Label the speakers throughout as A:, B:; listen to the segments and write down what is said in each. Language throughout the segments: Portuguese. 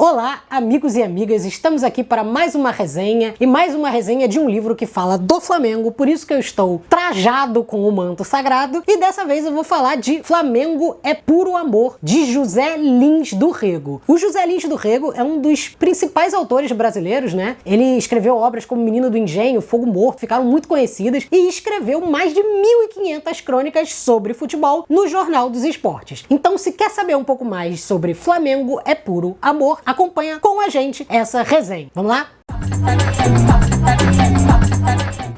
A: Olá, amigos e amigas, estamos aqui para mais uma resenha e mais uma resenha de um livro que fala do Flamengo, por isso que eu estou trajado com o manto sagrado e dessa vez eu vou falar de Flamengo é Puro Amor, de José Lins do Rego. O José Lins do Rego é um dos principais autores brasileiros, né? Ele escreveu obras como Menino do Engenho, Fogo Morto, ficaram muito conhecidas e escreveu mais de 1.500 crônicas sobre futebol no Jornal dos Esportes. Então, se quer saber um pouco mais sobre Flamengo é Puro Amor, acompanha com a gente essa resenha. Vamos lá?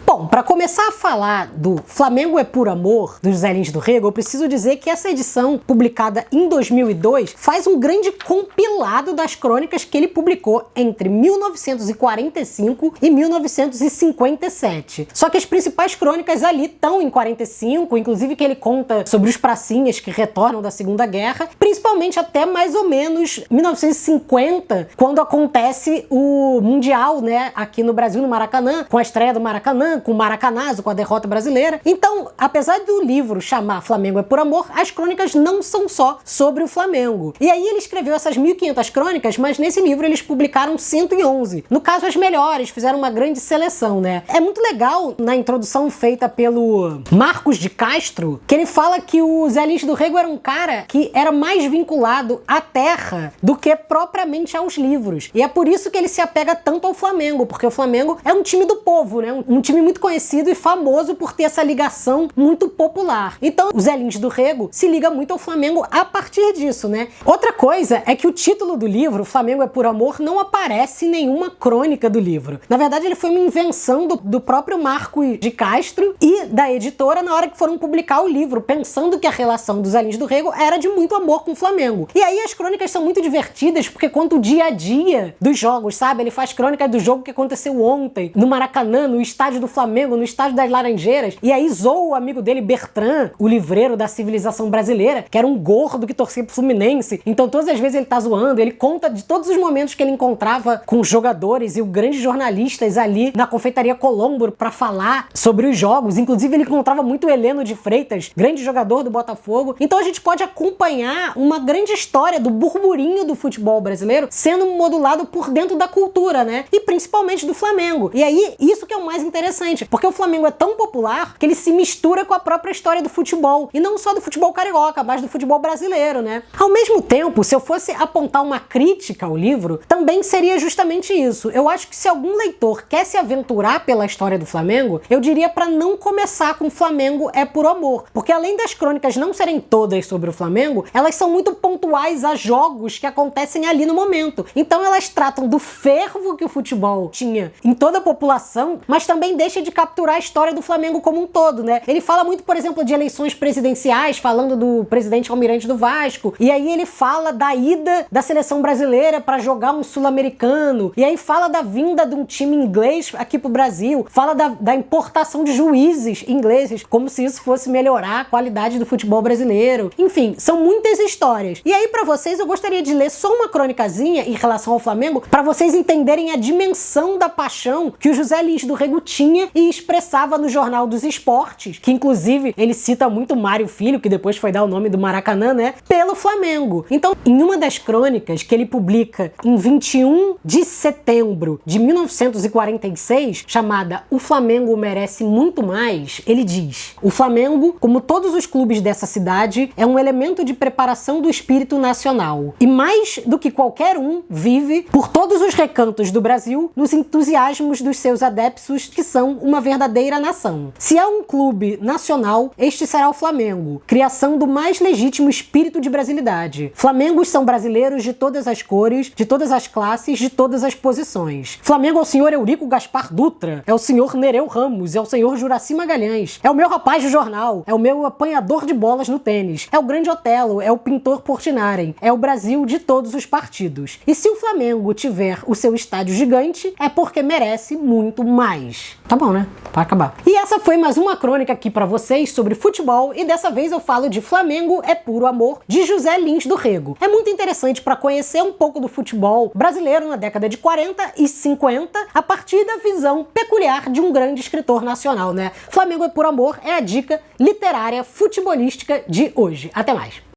A: Bom, para começar a falar do Flamengo é Puro Amor, do José Lins do Rego, eu preciso dizer que essa edição, publicada em 2002, faz um grande compilado das crônicas que ele publicou entre 1945 e 1957. Só que as principais crônicas ali estão em 45, inclusive que ele conta sobre os pracinhas que retornam da Segunda Guerra, principalmente até mais ou menos 1950, quando acontece o Mundial, né, aqui no Brasil, no Maracanã, com a estreia do Maracanã, com o Maracanazo, com a derrota brasileira. Então, apesar do livro chamar Flamengo é Puro Amor, as crônicas não são só sobre o Flamengo. E aí ele escreveu essas 1.500 crônicas, mas nesse livro eles publicaram 111. No caso, as melhores, fizeram uma grande seleção, né? É muito legal, na introdução feita pelo Marcos de Castro, que ele fala que o Zé Lins do Rego era um cara que era mais vinculado à terra do que propriamente aos livros. E é por isso que ele se apega tanto ao Flamengo, porque o Flamengo é um time do povo, né? Um time muito conhecido e famoso por ter essa ligação muito popular. Então, o Zé Lins do Rego se liga muito ao Flamengo a partir disso, né? Outra coisa é que o título do livro, Flamengo é Puro Amor, não aparece em nenhuma crônica do livro. Na verdade, ele foi uma invenção do próprio Marcos de Castro e da editora na hora que foram publicar o livro, pensando que a relação do Zé Lins do Rego era de muito amor com o Flamengo. E aí as crônicas são muito divertidas porque conta o dia a dia dos jogos, sabe? Ele faz crônica do jogo que aconteceu ontem, no Maracanã, no estádio do Flamengo, no estádio das Laranjeiras, e aí zoa o amigo dele, Bertrand, o livreiro da civilização brasileira, que era um gordo que torcia pro Fluminense. Então todas as vezes ele tá zoando, ele conta de todos os momentos que ele encontrava com os jogadores e os grandes jornalistas ali na Confeitaria Colombo pra falar sobre os jogos. Inclusive ele encontrava muito o Heleno de Freitas, grande jogador do Botafogo. Então a gente pode acompanhar uma grande história do burburinho do futebol brasileiro sendo modulado por dentro da cultura, né? E principalmente do Flamengo. E aí, isso que é o mais interessante, porque o Flamengo é tão popular que ele se mistura com a própria história do futebol. E não só do futebol carioca, mas do futebol brasileiro, né? Ao mesmo tempo, se eu fosse apontar uma crítica ao livro, também seria justamente isso. Eu acho que se algum leitor quer se aventurar pela história do Flamengo, eu diria para não começar com Flamengo é Puro Amor. Porque além das crônicas não serem todas sobre o Flamengo, elas são muito pontuais a jogos que acontecem ali no momento. Então elas tratam do fervo que o futebol tinha em toda a população, mas também deixa de capturar a história do Flamengo como um todo, né? Ele fala muito, por exemplo, de eleições presidenciais, falando do presidente Almirante do Vasco, e aí ele fala da ida da seleção brasileira para jogar um sul-americano, e aí fala da vinda de um time inglês aqui pro Brasil, fala da importação de juízes ingleses, como se isso fosse melhorar a qualidade do futebol brasileiro. Enfim, são muitas histórias. E aí, para vocês, eu gostaria de ler só uma crônicazinha em relação ao Flamengo, para vocês entenderem a dimensão da paixão que o José Lins do Rego tinha e expressava no Jornal dos Esportes, que inclusive ele cita muito Mário Filho, que depois foi dar o nome do Maracanã, né, pelo Flamengo. Então, em uma das crônicas que ele publica em 21 de setembro de 1946, chamada O Flamengo Merece Muito Mais, ele diz: o Flamengo, como todos os clubes dessa cidade, é um elemento de preparação do espírito nacional. E mais do que qualquer um, vive por todos os recantos do Brasil nos entusiasmos dos seus adeptos, que são uma verdadeira nação. Se há um clube nacional, este será o Flamengo, criação do mais legítimo espírito de brasilidade. Flamengos são brasileiros de todas as cores, de todas as classes, de todas as posições. Flamengo é o senhor Eurico Gaspar Dutra, é o senhor Nereu Ramos, é o senhor Juracy Magalhães, é o meu rapaz do jornal, é o meu apanhador de bolas no tênis, é o grande Otelo, é o pintor Portinari, é o Brasil de todos os partidos. E se o Flamengo tiver o seu estádio gigante, é porque merece muito mais. Tá bom, né? Vai acabar. E essa foi mais uma crônica aqui pra vocês sobre futebol, e dessa vez eu falo de Flamengo é Puro Amor, de José Lins do Rego. É muito interessante para conhecer um pouco do futebol brasileiro na década de 40 e 50, a partir da visão peculiar de um grande escritor nacional, né? Flamengo é Puro Amor é a dica literária futebolística de hoje. Até mais!